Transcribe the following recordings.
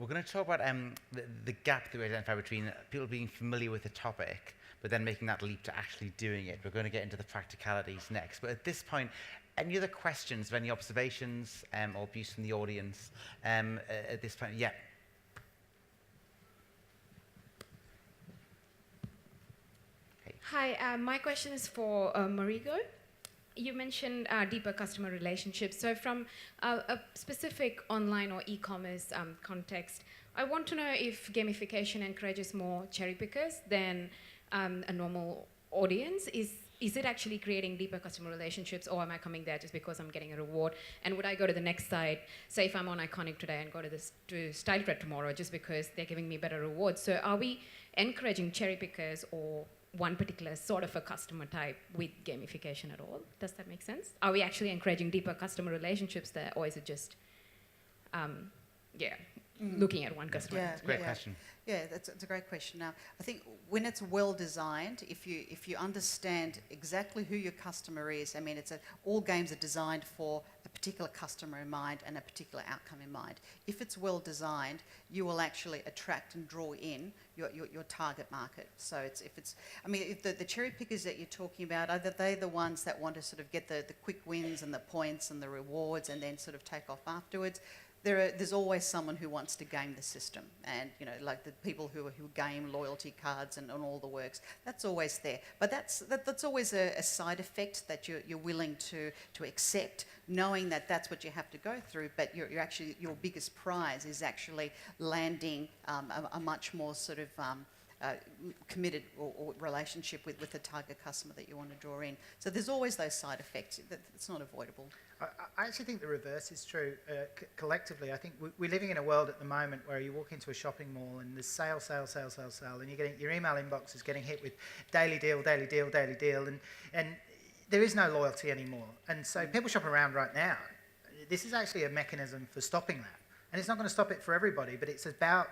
We're going to talk about the gap that we identify between people being familiar with the topic, but then making that leap to actually doing it. We're going to get into the practicalities next. But at this point, any other questions, any observations or views from the audience at this point? Yeah. Okay. Hi, my question is for Marigo. You mentioned deeper customer relationships. So from a specific online or e-commerce context, I want to know if gamification encourages more cherry pickers than a normal audience. Is it actually creating deeper customer relationships, or am I coming there just because I'm getting a reward? And would I go to the next site, say if I'm on Iconic today and go to StyleThread tomorrow just because they're giving me better rewards? So are we encouraging cherry pickers or one particular sort of a customer type with gamification at all? Does that make sense? Are we actually encouraging deeper customer relationships there, or is it just, looking at one customer? It's a great question. Yeah, it's a great question. Now, I think when it's well designed, if you understand exactly who your customer is, I mean, all games are designed for a particular customer in mind and a particular outcome in mind. If it's well designed, you will actually attract and draw in your target market. So if the cherry pickers that you're talking about, are they the ones that want to sort of get the quick wins and the points and the rewards and then sort of take off afterwards? There's always someone who wants to game the system, and like the people who game loyalty cards and all the works. That's always there, but that's always a side effect that you're willing to accept, knowing that that's what you have to go through. But your biggest prize is actually landing a much more sort of committed or relationship with the target customer that you want to draw in. So there's always those side effects. It's not avoidable. I actually think the reverse is true. Collectively, I think we're living in a world at the moment where you walk into a shopping mall and there's sale, and your email inbox is getting hit with daily deal, and there is no loyalty anymore. And so people shop around right now. This is actually a mechanism for stopping that. And it's not going to stop it for everybody, but it's about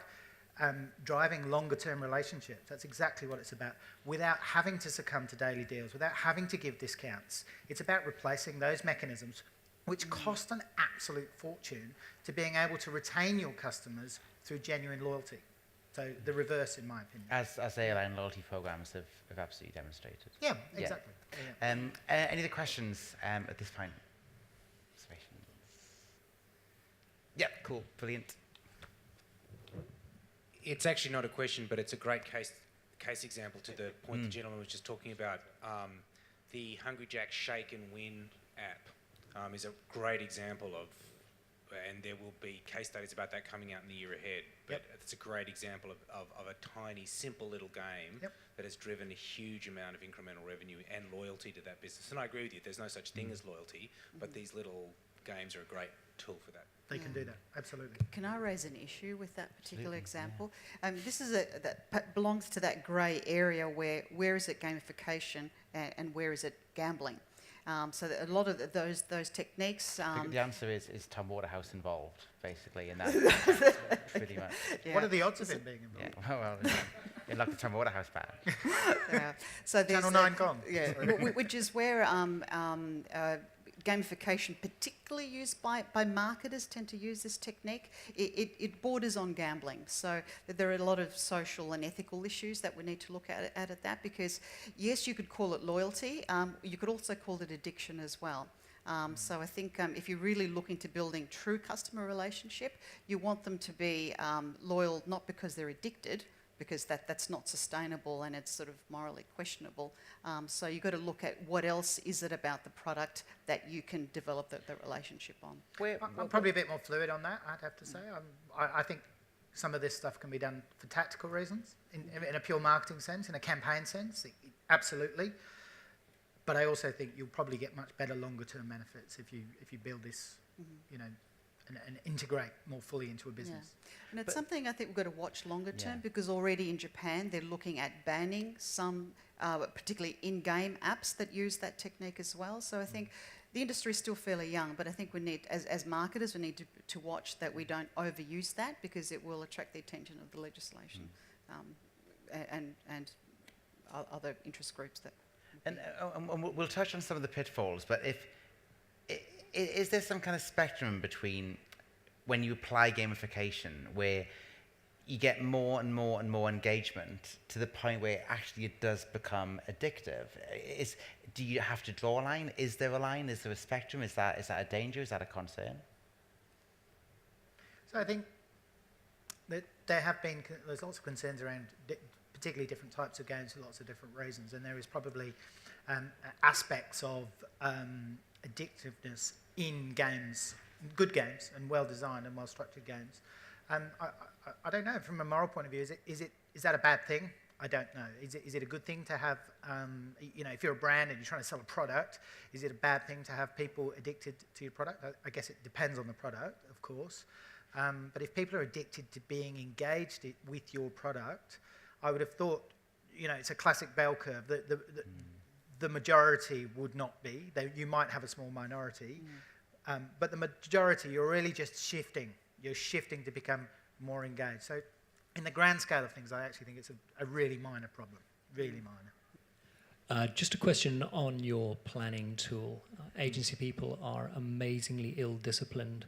driving longer-term relationships. That's exactly what it's about, without having to succumb to daily deals, without having to give discounts. It's about replacing those mechanisms, which cost an absolute fortune, to being able to retain your customers through genuine loyalty. So the reverse, in my opinion. As airline loyalty programs have absolutely demonstrated. Yeah, exactly. Yeah. Any other questions at this point? Yeah, cool, brilliant. It's actually not a question, but it's a great case example to the point the gentleman was just talking about. The Hungry Jack Shake and Win app is a great example of, and there will be case studies about that coming out in the year ahead, but it's a great example of a tiny, simple little game that has driven a huge amount of incremental revenue and loyalty to that business. And I agree with you, there's no such thing as loyalty, but these little games are a great tool for that. They can do that, absolutely. Can I raise an issue with that particular example? This is that belongs to that grey area where is it gamification and where is it gambling? So that a lot of those techniques. The answer is Tom Waterhouse involved, basically, in that. Pretty much. Yeah. What are the odds of him being involved? Yeah, well, in like the Tom Waterhouse band. Yeah. So Channel 9 gone. Yeah, which is where gamification, particularly used by marketers, tend to use this technique. It borders on gambling. So there are a lot of social and ethical issues that we need to look at that, because yes, you could call it loyalty. You could also call it addiction as well. So I think if you're really looking to building true customer relationship, you want them to be loyal, not because they're addicted, because that's not sustainable and it's sort of morally questionable. So you've got to look at what else is it about the product that you can develop the relationship on. I'm probably a bit more fluid on that, I'd have to say. I think some of this stuff can be done for tactical reasons, in a pure marketing sense, in a campaign sense, absolutely. But I also think you'll probably get much better longer-term benefits if you build this, and integrate more fully into a business. Yeah. And it's something I think we've got to watch longer term, because already in Japan they're looking at banning some, particularly in-game apps that use that technique as well. So I think the industry is still fairly young, but I think we need, as marketers, we need to watch that we don't overuse that, because it will attract the attention of the legislation and other interest groups that. And we'll touch on some of the pitfalls, but is there some kind of spectrum between when you apply gamification, where you get more and more and more engagement to the point where actually it does become addictive. Do you have to draw a line? Is there a line? Is there a spectrum? Is that a danger? Is that a concern? So I think that there's lots of concerns around particularly different types of games for lots of different reasons, and there is probably aspects of addictiveness in games, good games and well-designed and well-structured games. I don't know, from a moral point of view, is that a bad thing? I don't know. Is it a good thing to have, if you're a brand and you're trying to sell a product, is it a bad thing to have people addicted to your product? I guess it depends on the product, of course. But if people are addicted to being engaged with your product, I would have thought, it's a classic bell curve. The majority would not be. You might have a small minority. But the majority, you're really just shifting. You're shifting to become more engaged. So in the grand scale of things, I actually think it's a really minor problem, really minor. Just a question on your planning tool. Agency people are amazingly ill-disciplined.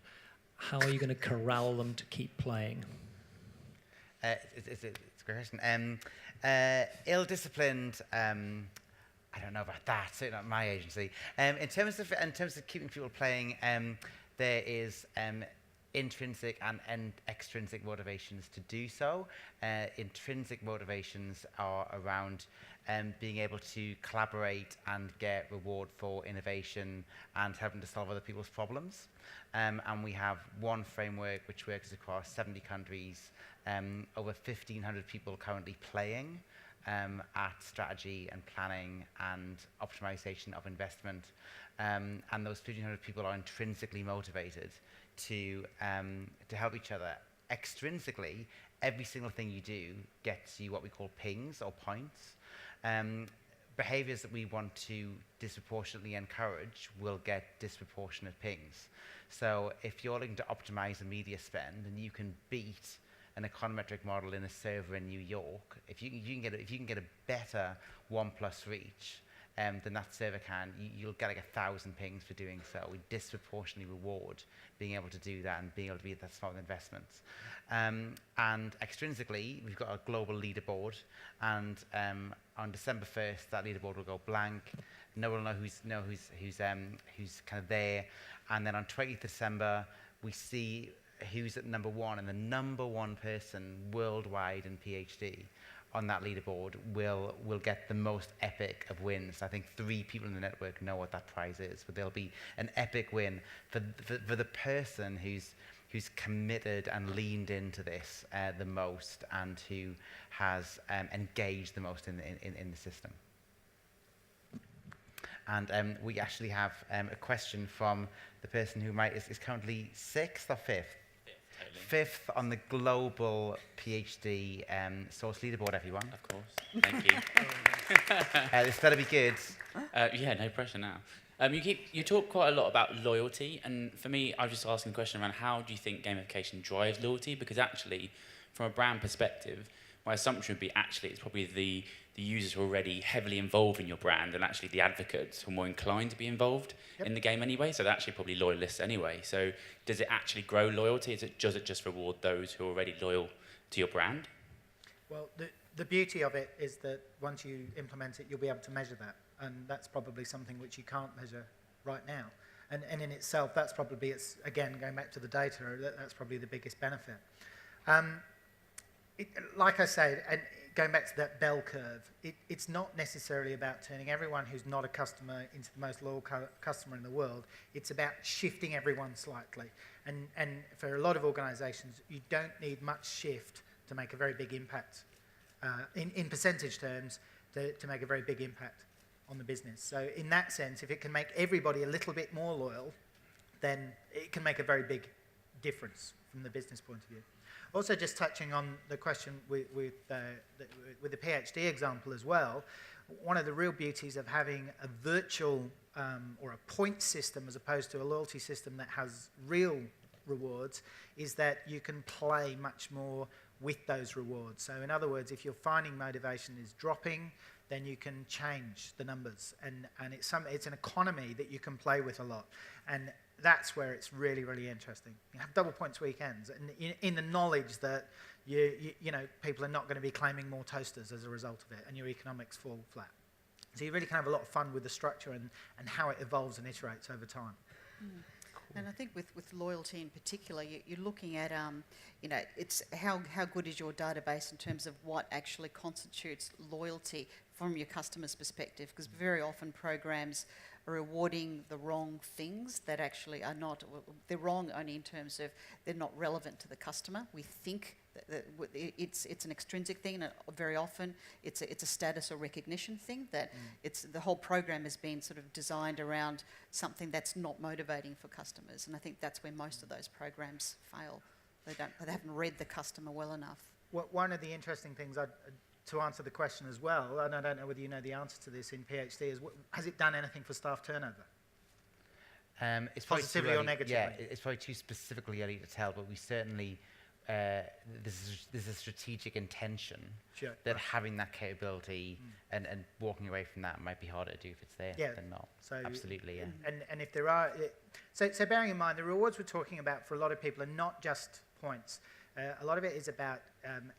How are you going to corral them to keep playing? It's a great question. Ill-disciplined, I don't know about that, certainly not my agency. In terms of keeping people playing, there is intrinsic and extrinsic motivations to do so. Intrinsic motivations are around being able to collaborate and get reward for innovation and helping to solve other people's problems. And we have one framework which works across 70 countries, over 1,500 people currently playing at strategy and planning and optimization of investment. And those 1,500 people are intrinsically motivated to help each other. Extrinsically, every single thing you do gets you what we call pings or points. Behaviors that we want to disproportionately encourage will get disproportionate pings. So if you're looking to optimize a media spend and you can beat an econometric model in a server in New York, if you can get a better 1+ reach than that server can, you'll get like 1,000 pings for doing so. We disproportionately reward being able to do that and being able to be that small investments. And extrinsically, we've got a global leaderboard, and on December 1st, that leaderboard will go blank. No one will know who's kind of there. And then on 20th December, we see who's at number one, and the number one person worldwide in PhD on that leaderboard will get the most epic of wins. I think 3 people in the network know what that prize is, but there'll be an epic win for the person who's committed and leaned into this the most and who has engaged the most in the system. And we actually have a question from the person who is currently 6th or 5th? 5th on the global PhD source leaderboard, everyone. Of course. Thank you. This better be good. Yeah, no pressure now. You talk quite a lot about loyalty, and for me, I was just asking a question around how do you think gamification drives loyalty? Because actually, from a brand perspective, my assumption would be actually it's probably the users who are already heavily involved in your brand, and actually the advocates who are more inclined to be involved in the game anyway, so they're actually probably loyalists anyway. So does it actually grow loyalty? Does it just reward those who are already loyal to your brand? Well, the beauty of it is that once you implement it, you'll be able to measure that, and that's probably something which you can't measure right now. And in itself, that's probably, again, going back to the data, that's probably the biggest benefit. Like I said, and going back to that bell curve, it's not necessarily about turning everyone who's not a customer into the most loyal customer in the world. It's about shifting everyone slightly. And for a lot of organisations, you don't need much shift to make a very big impact, in percentage terms, to make a very big impact on the business. So in that sense, if it can make everybody a little bit more loyal, then it can make a very big difference from the business point of view. Also, just touching on the question with the PhD example as well, one of the real beauties of having a virtual or a point system as opposed to a loyalty system that has real rewards is that you can play much more with those rewards. So in other words, if you're finding motivation is dropping, then you can change the numbers, and it's an economy that you can play with a lot. And that's where it's really, really interesting. You have double points weekends, and in the knowledge that you know, people are not going to be claiming more toasters as a result of it, and your economics fall flat. So you really can have a lot of fun with the structure and how it evolves and iterates over time. And I think with loyalty in particular, you're looking at, you know, it's how good is your database in terms of what actually constitutes loyalty from your customer's perspective, because very often programs are rewarding the wrong things that actually are not, they're wrong only in terms of they're not relevant to the customer. We think that it's an extrinsic thing, and very often it's a status or recognition thing, that it's the whole program has been sort of designed around something that's not motivating for customers, and I think that's where most of those programs fail. They haven't read the customer well enough. One of the interesting things to answer the question as well, and I don't know whether you know the answer to this in PhD, is has it done anything for staff turnover? It's probably Positively too or early- negatively? Yeah, it's probably too specifically early to tell, but we certainly, there's a strategic intention Sure. that Right. having that capability and walking away from that might be harder to do if it's there Yeah. than not. So Absolutely, yeah. And if there are, so bearing in mind the rewards we're talking about for a lot of people are not just points. A lot of it is about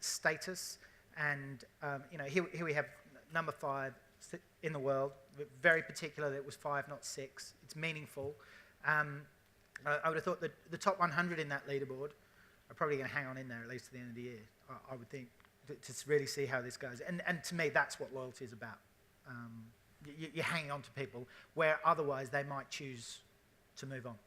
status, and you know, here we have number 5 in the world. Very particular that it was 5, not 6. It's meaningful. I would have thought that the top 100 in that leaderboard are probably going to hang on in there at least to the end of the year. I would think, to really see how this goes. And to me, that's what loyalty is about. You're hanging on to people where otherwise they might choose to move on.